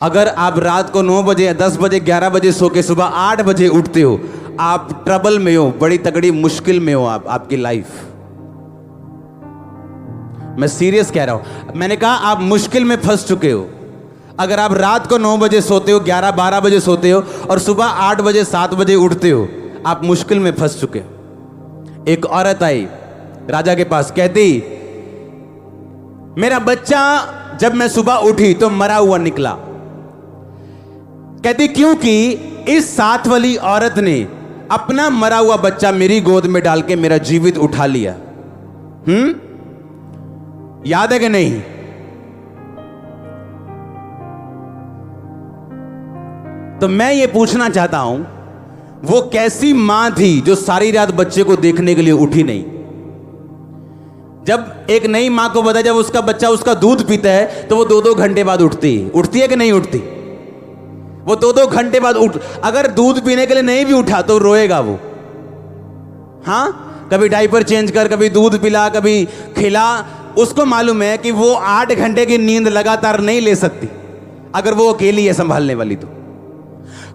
अगर आप रात को 9 बजे 10 बजे 11 बजे सो के सुबह 8 बजे उठते हो, आप ट्रबल में हो, बड़ी तगड़ी मुश्किल में हो आपकी लाइफ। मैं सीरियस कह रहा हूं। मैंने कहा आप मुश्किल में फंस चुके हो। अगर आप रात को 9 बजे सोते हो, 11-12 बजे सोते हो और सुबह 8 बजे 7 बजे उठते हो, आप मुश्किल में फंस चुके हो। एक औरत आई राजा के पास, कहती मेरा बच्चा जब मैं सुबह उठी तो मरा हुआ निकला। कहती क्योंकि इस साथ वाली औरत ने अपना मरा हुआ बच्चा मेरी गोद में डाल के मेरा जीवित उठा लिया। याद है कि नहीं? तो मैं ये पूछना चाहता हूं, वो कैसी मां थी जो सारी रात बच्चे को देखने के लिए उठी नहीं? जब एक नई मां को पता जब उसका बच्चा उसका दूध पीता है तो वो 2-2 घंटे बाद उठती है कि नहीं उठती? वो 2-2 घंटे बाद अगर दूध पीने के लिए नहीं भी उठा तो रोएगा वो। हाँ, कभी डायपर चेंज कर, कभी दूध पिला, कभी खिला। उसको मालूम है कि वो 8 घंटे की नींद लगातार नहीं ले सकती अगर वो अकेली है संभालने वाली।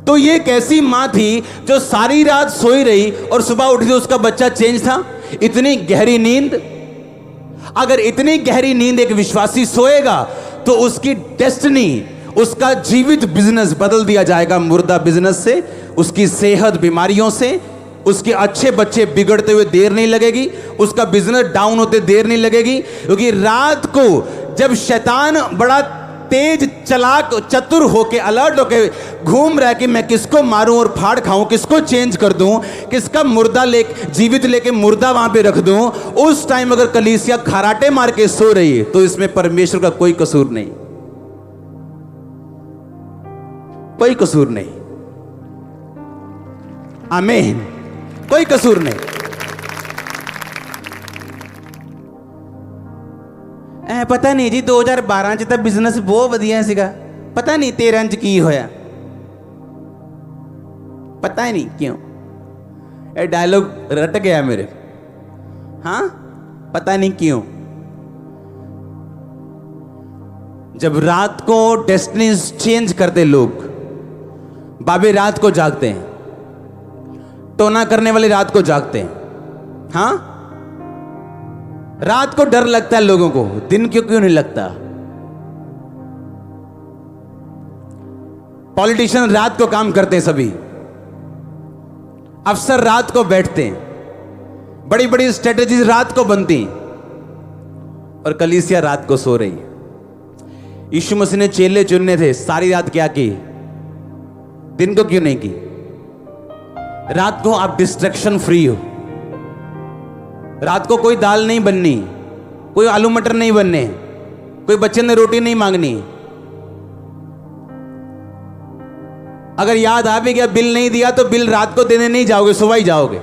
तो ये कैसी मां थी जो सारी रात सोई रही और सुबह उठी तो उसका बच्चा चेंज था? इतनी गहरी नींद। अगर इतनी गहरी नींद एक विश्वासी सोएगा तो उसकी डेस्टिनी, उसका जीवित बिजनेस बदल दिया जाएगा मुर्दा बिजनेस से। उसकी सेहत बीमारियों से, उसके अच्छे बच्चे बिगड़ते हुए देर नहीं लगेगी, उसका बिजनेस डाउन होते देर नहीं लगेगी। क्योंकि रात को जब शैतान बड़ा तेज चालाक चतुर होके अलर्ट होके घूम रहा है कि मैं किसको मारूं और फाड़ खाऊं, किसको चेंज कर दूं, किसका मुर्दा जीवित लेके मुर्दा वहां पे रख दूं, उस टाइम अगर कलीसिया खराटे मार के सो रही है तो इसमें परमेश्वर का कोई कसूर नहीं, कोई कसूर नहीं। आमीन। कोई कसूर नहीं। पता नहीं जी 2012 च तो बिजनेस बहुत वधिया सीगा, पता नहीं 13 च की होया, पता नहीं क्यों ये डायलॉग रट गया मेरे। हाँ, पता नहीं क्यों। जब रात को डेस्टिनी चेंज करते लोग, बाबे रात को जागते हैं, टोना करने वाले रात को जागते हैं। हाँ, रात को डर लगता है लोगों को, दिन क्यों नहीं लगता? पॉलिटिशियन रात को काम करते हैं, सभी अफसर रात को बैठते हैं, बड़ी बड़ी स्ट्रेटेजीज रात को बनती, और कलीसिया रात को सो रही है। यीशु मसीह ने चेले चुनने थे, सारी रात क्या की? दिन को क्यों नहीं की? रात को आप डिस्ट्रैक्शन फ्री हो। रात को कोई दाल नहीं बननी, कोई आलू मटर नहीं बनने, कोई बच्चे ने रोटी नहीं मांगनी। अगर याद आ भी गया, बिल नहीं दिया तो बिल रात को देने नहीं जाओगे, सुबह ही जाओगे।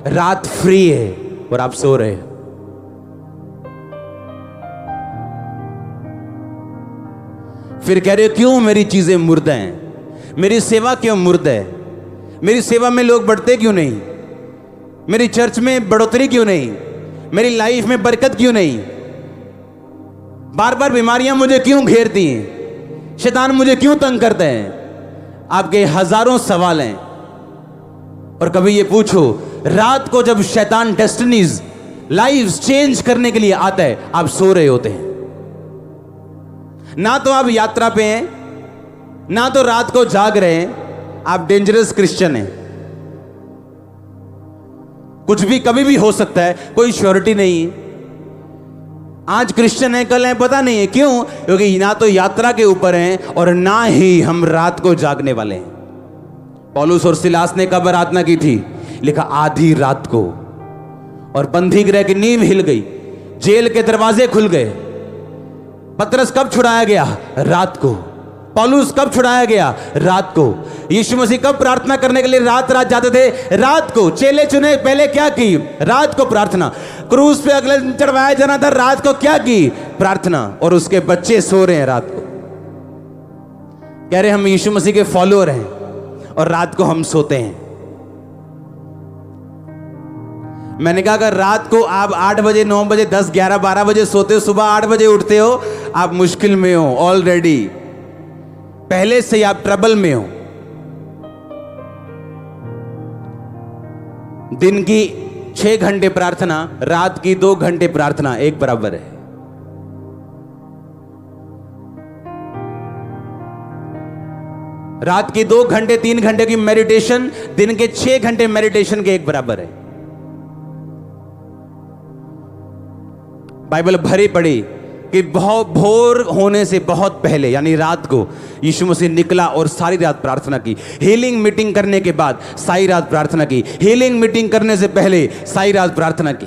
रात फ्री है और आप सो रहे हो। फिर कह रहे हो क्यों मेरी चीजें मुर्दा हैं, मेरी सेवा क्यों मुर्दा है, मेरी सेवा में लोग बढ़ते क्यों नहीं, मेरी चर्च में बढ़ोतरी क्यों नहीं, मेरी लाइफ में बरकत क्यों नहीं, बार बार बीमारियां मुझे क्यों घेरती हैं, शैतान मुझे क्यों तंग करते हैं? आपके हजारों सवाल हैं। और कभी ये पूछो, रात को जब शैतान डेस्टिनीज लाइफ चेंज करने के लिए आता है, आप सो रहे होते हैं। ना तो आप यात्रा पे हैं, ना तो रात को जाग रहे हैं, आप डेंजरस क्रिश्चियन हैं। कुछ भी कभी भी हो सकता है, कोई श्योरिटी नहीं है। आज क्रिश्चियन है, कल है पता नहीं है। क्यों? क्योंकि ना तो यात्रा के ऊपर हैं और ना ही हम रात को जागने वाले हैं। पौलुस और सिलास ने कब आराधना की थी? लिखा आधी रात को। और बंदी गृह की नींव हिल गई, जेल के दरवाजे खुल गए। पतरस कब छुड़ाया गया? रात को। पौलुस कब छुड़ाया गया? रात को। यीशु मसीह कब प्रार्थना करने के लिए रात रात जाते थे? रात को। चेले चुने पहले क्या की? रात को प्रार्थना। क्रूस पे अगले दिन चढ़वाया जाना था, रात को क्या की? प्रार्थना। और उसके बच्चे सो रहे हैं रात को, कह रहे हम यीशु मसीह के फॉलोअर हैं, और रात को हम सोते हैं। मैंने कहा अगर रात को आप 8 बजे 9 बजे 10 11 12 बजे सोते हो, सुबह 8 बजे उठते हो, आप मुश्किल में हो ऑलरेडी। पहले से ही आप ट्रबल में हो। दिन की 6 घंटे प्रार्थना, रात की 2 घंटे प्रार्थना एक बराबर है। रात की 2 घंटे 3 घंटे की मेडिटेशन दिन के 6 घंटे मेडिटेशन के एक बराबर है। बाइबल भरी पड़ी कि बहुत भोर होने से बहुत पहले यानी रात को यीशु मसीह निकला और सारी रात प्रार्थना की। हीलिंग मीटिंग करने के बाद सारी रात प्रार्थना की, हीलिंग मीटिंग करने से पहले सारी रात प्रार्थना की।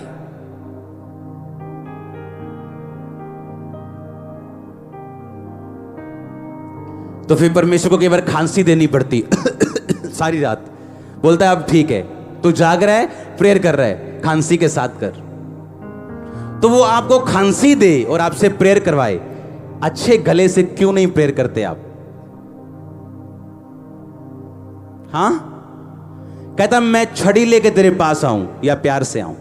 तो फिर परमेश्वर को कई बार खांसी देनी पड़ती सारी रात। बोलता है अब ठीक है, तू जाग रहा है, प्रेयर कर रहा है, खांसी के साथ कर। तो वो आपको खांसी दे और आपसे प्रेयर करवाए, अच्छे गले से क्यों नहीं प्रेयर करते आप? हां, कहता मैं छड़ी लेके तेरे पास आऊं या प्यार से आऊं?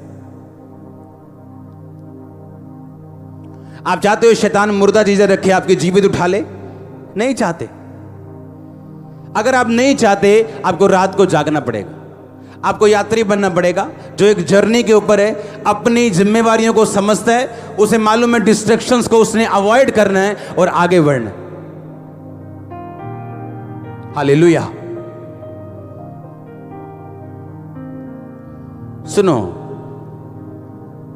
आप चाहते हो शैतान मुर्दा चीजें रखे आपकी जीवित उठा ले? नहीं चाहते। अगर आप नहीं चाहते, आपको रात को जागना पड़ेगा, आपको यात्री बनना पड़ेगा जो एक जर्नी के ऊपर है, अपनी जिम्मेवारियों को समझता है, उसे मालूम है डिस्ट्रैक्शंस को उसने अवॉइड करना है और आगे बढ़ना। हालेलुया। सुनो,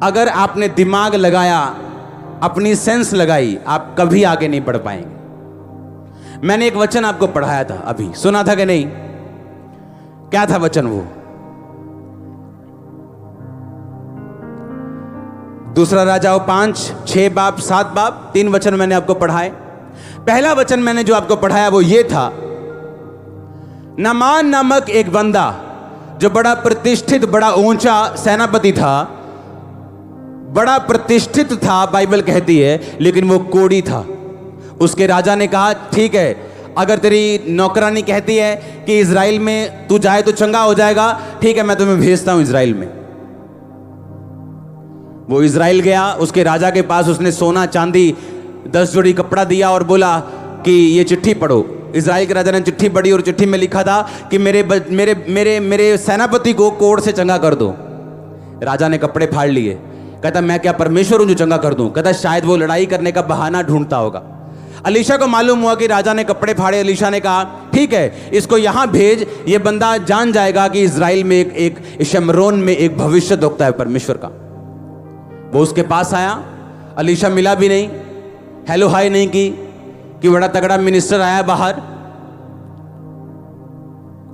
अगर आपने दिमाग लगाया, अपनी सेंस लगाई, आप कभी आगे नहीं बढ़ पाएंगे। मैंने एक वचन आपको पढ़ाया था, अभी सुना था कि नहीं? क्या था वचन वो? दूसरा राजाओं 5, 6 बाब 7 बाब 3 वचन मैंने आपको पढ़ाए। पहला वचन मैंने जो आपको पढ़ाया वो ये था, नामान नामक एक बंदा जो बड़ा प्रतिष्ठित, बड़ा ऊंचा सेनापति था, बड़ा प्रतिष्ठित था बाइबल कहती है, लेकिन वो कोढ़ी था। उसके राजा ने कहा ठीक है, अगर तेरी नौकरानी कहती है कि इजराइल में तू जाए तो चंगा हो जाएगा, ठीक है मैं तुम्हें भेजता हूं इजराइल में। वो इजराइल गया, उसके राजा के पास उसने सोना चांदी 10 जोड़ी कपड़ा दिया और बोला कि ये चिट्ठी पढ़ो। इजराइल के राजा ने चिट्ठी पढ़ी और चिट्ठी में लिखा था कि मेरे सेनापति को कोढ़ से चंगा कर दो। राजा ने कपड़े फाड़ लिए। कहता मैं क्या परमेश्वर हूं जो चंगा कर दूं? कहता शायद वो लड़ाई करने का बहाना ढूंढता होगा। अलीशा को मालूम हुआ कि राजा ने कपड़े फाड़े। अलीशा ने कहा ठीक है, इसको यहां भेज, ये बंदा जान जाएगा कि इजराइल में एक शमरोन में एक भविष्य दोगता है परमेश्वर का। वो उसके पास आया, अलीशा मिला भी नहीं, हेलो हाय नहीं की कि बड़ा तगड़ा मिनिस्टर आया बाहर,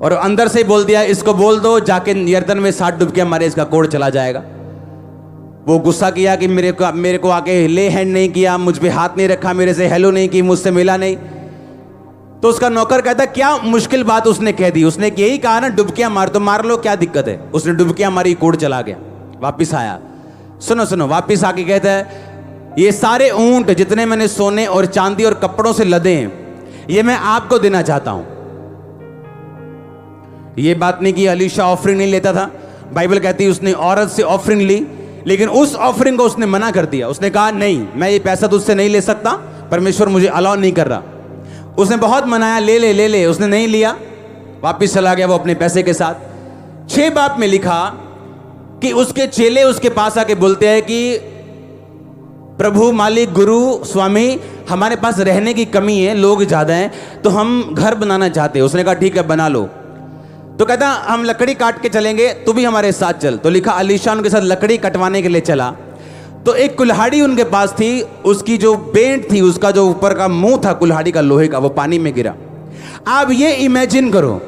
और अंदर से ही बोल दिया इसको बोल दो जाके यर्दन में 7 डुबकियां मारे, इसका कोढ़ चला जाएगा। वो गुस्सा किया कि मेरे को आके ले हैंड नहीं किया, मुझ पे हाथ नहीं रखा, मेरे से हेलो नहीं की, मुझसे मिला नहीं। तो उसका नौकर कहता क्या मुश्किल बात उसने कह दी? उसने यही कहा ना डुबकियां मार, तो मार लो, क्या दिक्कत है? उसने डुबकियां मारी, कोढ़ चला गया। वापिस आया, सुनो, वापिस आके कहता है ये सारे ऊंट जितने मैंने सोने और चांदी और कपड़ों से लदे हैं, ये मैं आपको देना चाहता हूं। ये बात नहीं कि अलीशा ऑफरिंग नहीं लेता था। बाइबल कहती है उसने औरत से ऑफरिंग ली, लेकिन उस ऑफरिंग को उसने मना कर दिया। उसने कहा नहीं, मैं ये पैसा तुझसे नहीं ले सकता, परमेश्वर मुझे अलाउ नहीं कर रहा। उसने बहुत मनाया, ले ले, उसने नहीं लिया, वापिस चला गया वो अपने पैसे के साथ। 6 बाब में लिखा कि उसके चेले उसके पास आके बोलते हैं कि प्रभु, मालिक, गुरु, स्वामी, हमारे पास रहने की कमी है, लोग ज्यादा हैं, तो हम घर बनाना चाहते हैं। उसने कहा ठीक है बना लो। तो कहता हम लकड़ी काट के चलेंगे, तू भी हमारे साथ चल। तो लिखा अलीशा उनके साथ लकड़ी कटवाने के लिए चला। तो एक कुल्हाड़ी उनके पास थी, उसकी जो बेंट थी, उसका जो ऊपर का मुंह था कुल्हाड़ी का लोहे का, वो पानी में गिरा। आप ये इमेजिन करो,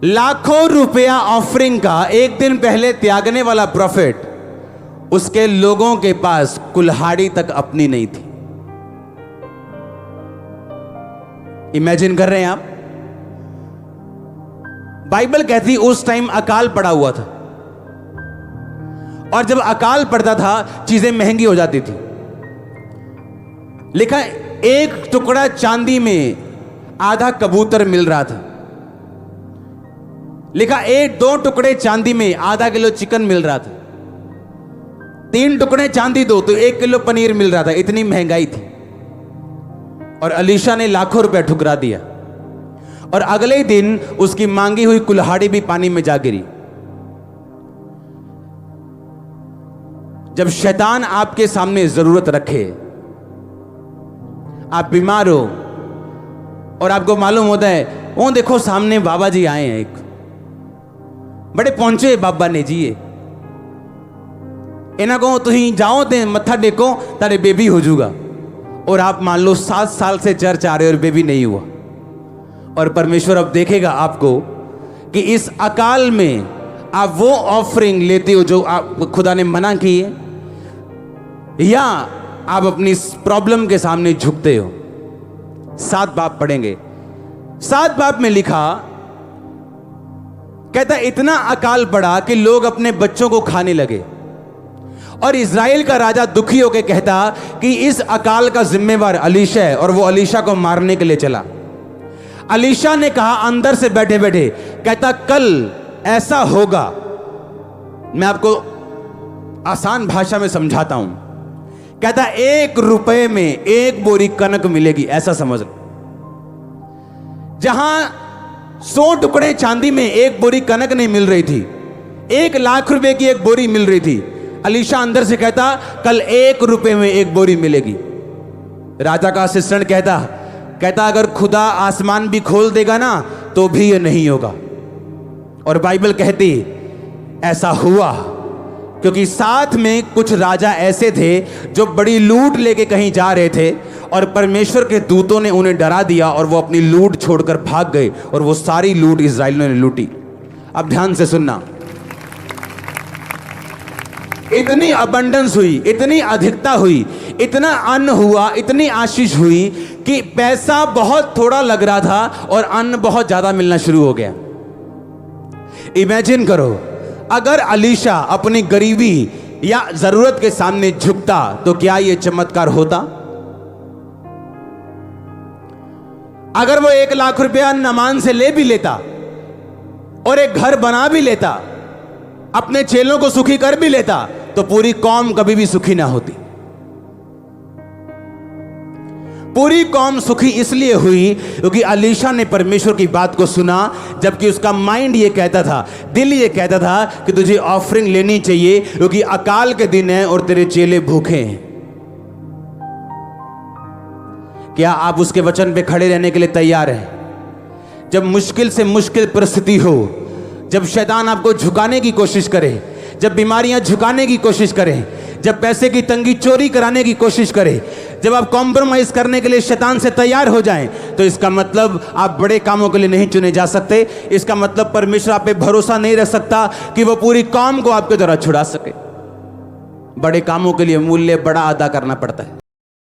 लाखों रुपया ऑफरिंग का एक दिन पहले त्यागने वाला प्रॉफिट, उसके लोगों के पास कुल्हाड़ी तक अपनी नहीं थी। इमेजिन कर रहे हैं आप? बाइबल कहती उस टाइम अकाल पड़ा हुआ था, और जब अकाल पड़ता था चीजें महंगी हो जाती थी। लिखा एक टुकड़ा चांदी में आधा कबूतर मिल रहा था। लिखा 2 टुकड़े चांदी में आधा किलो चिकन मिल रहा था। 3 टुकड़े चांदी दो तो 1 किलो पनीर मिल रहा था। इतनी महंगाई थी। और अलीशा ने लाखों रुपया ठुकरा दिया, और अगले ही दिन उसकी मांगी हुई कुल्हाड़ी भी पानी में जा गिरी। जब शैतान आपके सामने जरूरत रखे, आप बीमार हो और आपको मालूम होता है, वो देखो सामने बाबा जी आए हैं, एक बड़े पहुंचे बाबा ने जी, इन्हें को तुम जाओ ते मत्था टेको तारे बेबी हो जाऊगा, और आप मान लो 7 साल से चर्च आ रहे हो और बेबी नहीं हुआ, और परमेश्वर अब देखेगा आपको कि इस अकाल में आप वो ऑफरिंग लेते हो जो आप खुदा ने मना की है, या आप अपनी प्रॉब्लम के सामने झुकते हो। 7 बाब पढ़ेंगे। 7 बाब में लिखा, कहता इतना अकाल पड़ा कि लोग अपने बच्चों को खाने लगे, और इज़राइल का राजा दुखी होकर कहता कि इस अकाल का जिम्मेवार अलीशा है, और वो अलीशा को मारने के लिए चला। अलीशा ने कहा अंदर से बैठे बैठे, कहता कल ऐसा होगा, मैं आपको आसान भाषा में समझाता हूं, कहता 1 रुपए में 1 बोरी कनक मिलेगी, ऐसा समझ लो। जहां 100 टुकड़े चांदी में 1 बोरी कनक नहीं मिल रही थी, 1 लाख रुपए की 1 बोरी मिल रही थी। अलीशा अंदर से कहता कल 1 रुपए में 1 बोरी मिलेगी। राजा का असिस्टेंट कहता अगर खुदा आसमान भी खोल देगा ना तो भी ये नहीं होगा। और बाइबल कहती ऐसा हुआ, क्योंकि साथ में कुछ राजा ऐसे थे जो बड़ी लूट लेके कहीं जा रहे थे, और परमेश्वर के दूतों ने उन्हें डरा दिया और वो अपनी लूट छोड़कर भाग गए, और वो सारी लूट इस्राएलियों ने लूटी। अब ध्यान से सुनना, इतनी अबंडेंस हुई, इतनी अधिकता हुई, इतना अन्न हुआ, इतनी आशीष हुई कि पैसा बहुत थोड़ा लग रहा था और अन्न बहुत ज्यादा मिलना शुरू हो गया। इमेजिन करो, अगर अलीशा अपनी गरीबी या जरूरत के सामने झुकता तो क्या यह चमत्कार होता? अगर वो 1 लाख रुपया नमान से ले भी लेता और एक घर बना भी लेता, अपने चेलों को सुखी कर भी लेता, तो पूरी कौम कभी भी सुखी ना होती। पूरी कौम सुखी इसलिए हुई क्योंकि अलीशा ने परमेश्वर की बात को सुना, जबकि उसका माइंड ये कहता था, दिल ये कहता था कि तुझे ऑफरिंग लेनी चाहिए क्योंकि अकाल के दिन है और तेरे चेले भूखे हैं। क्या आप उसके वचन पे खड़े रहने के लिए तैयार हैं? जब मुश्किल से मुश्किल परिस्थिति हो, जब शैतान आपको झुकाने की कोशिश करे, जब बीमारियां झुकाने की कोशिश करें, जब पैसे की तंगी चोरी कराने की कोशिश करे, जब आप कॉम्प्रोमाइज करने के लिए शैतान से तैयार हो जाएं, तो इसका मतलब आप बड़े कामों के लिए नहीं चुने जा सकते। इसका मतलब परमेश्वर आप पे भरोसा नहीं रख सकता कि वो पूरी कौम को आपके द्वारा छुड़ा सके। बड़े कामों के लिए मूल्य बड़ा अदा करना पड़ता है।